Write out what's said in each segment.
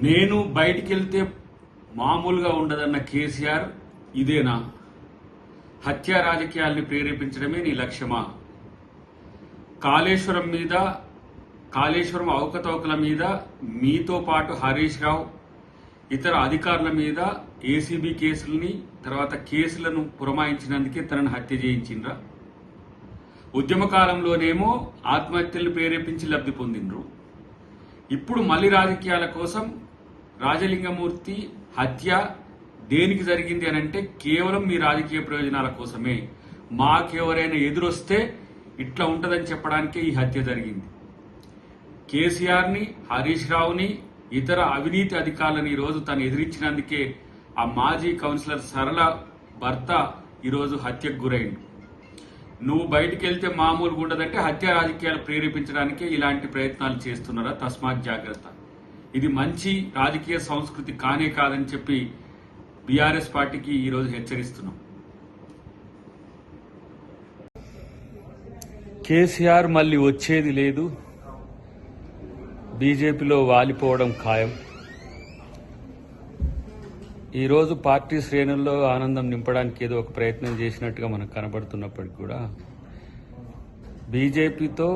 నేను బయటికి వెళ్తే మామూలుగా ఉండదన్న కేసీఆర్ ఇదేనా? హత్యా రాజకీయాల్ని ప్రేరేపించడమే నీ లక్ష్యమా? కాళేశ్వరం అవకతవకల మీద మీతో పాటు హరీష్ రావు ఇతర అధికారుల మీద ఏసీబీ కేసుల్ని తర్వాత కేసులను పురమాయించినందుకే తనను హత్య చేయించిండ్రా? ఉద్యమకాలంలోనేమో ఆత్మహత్యలను ప్రేరేపించి లబ్ధి పొందిండ్రు. ఇప్పుడు మళ్ళీ రాజకీయాల కోసం రాజలింగమూర్తి హత్య దేనికి జరిగింది అని అంటే కేవలం మీ రాజకీయ ప్రయోజనాల కోసమే. మాకెవరైనా ఎదురొస్తే ఇట్లా ఉంటదని చెప్పడానికే ఈ హత్య జరిగింది. కేసీఆర్ని, హరీష్ రావుని, ఇతర అవినీతి అధికారులను ఈరోజు తను ఎదిరించినందుకే ఆ మాజీ కౌన్సిలర్ సరళ భర్త ఈరోజు హత్యకు గురైంది. నువ్వు బయటికి వెళ్తే మామూలుగా ఉండదంటే హత్య రాజకీయాలు ప్రేరేపించడానికే ఇలాంటి ప్రయత్నాలు చేస్తున్నారా? తస్మాత్ జాగ్రత్త. ఇది మంచి రాజకీయ సంస్కృతి కానే కాదని చెప్పి బీఆర్ఎస్ పార్టీకి ఈరోజు హెచ్చరిస్తున్నాం. కేసీఆర్ మళ్ళీ వచ్చేది లేదు, బీజేపీలో వాలిపోవడం ఖాయం. ఈరోజు పార్టీ శ్రేణుల్లో ఆనందం నింపడానికి ఏదో ఒక ప్రయత్నం చేసినట్టుగా మనకు కనబడుతున్నప్పటికీ కూడా బీజేపీతో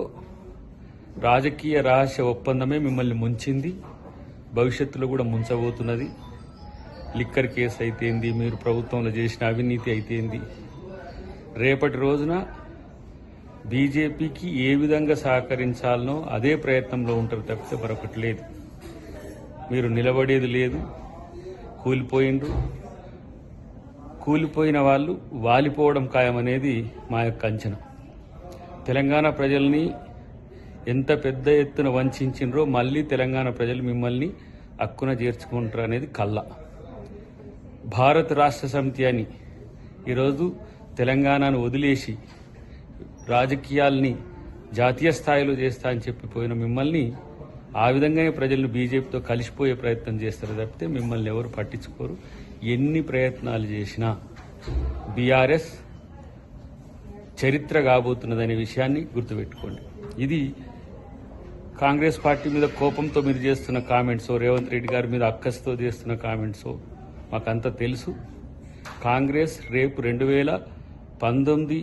రాజకీయ రహస్య ఒప్పందమే మిమ్మల్ని ముంచింది, భవిష్యత్తులో కూడా ముంచబోతున్నది. లిక్కర్ కేసు అయితేంది, మీరు ప్రభుత్వంలో చేసిన అవినీతి అయితేంది, రేపటి రోజున బీజేపీకి ఏ విధంగా సహకరించాలనో అదే ప్రయత్నంలో ఉంటారు తప్పితే మరొకటి లేదు. మీరు నిలబడేది లేదు, కూలిపోయిండ్రు. కూలిపోయిన వాళ్ళు వాలిపోవడం ఖాయమనేది మా యొక్క అంచనా. తెలంగాణ ప్రజల్ని ఎంత పెద్ద ఎత్తున వంచిండ్రో మళ్ళీ తెలంగాణ ప్రజలు మిమ్మల్ని హక్కున చేర్చుకుంటారు అనేది కళ్ళ. భారత రాష్ట్ర సమితి అని ఈరోజు తెలంగాణను వదిలేసి రాజకీయాల్ని జాతీయ స్థాయిలో చేస్తా అని చెప్పిపోయిన మిమ్మల్ని ఆ విధంగానే ప్రజలను బీజేపీతో కలిసిపోయే ప్రయత్నం చేస్తారు తప్పితే మిమ్మల్ని ఎవరు పట్టించుకోరు. ఎన్ని ప్రయత్నాలు చేసినా బీఆర్ఎస్ చరిత్ర కాబోతున్నదనే విషయాన్ని గుర్తుపెట్టుకోండి. ఇది కాంగ్రెస్ పార్టీ మీద కోపంతో మీరు చేస్తున్న కామెంట్సో, రేవంత్ రెడ్డి గారి మీద అక్కస్తో చేస్తున్న కామెంట్సో మాకంతా తెలుసు. కాంగ్రెస్ రేపు 2019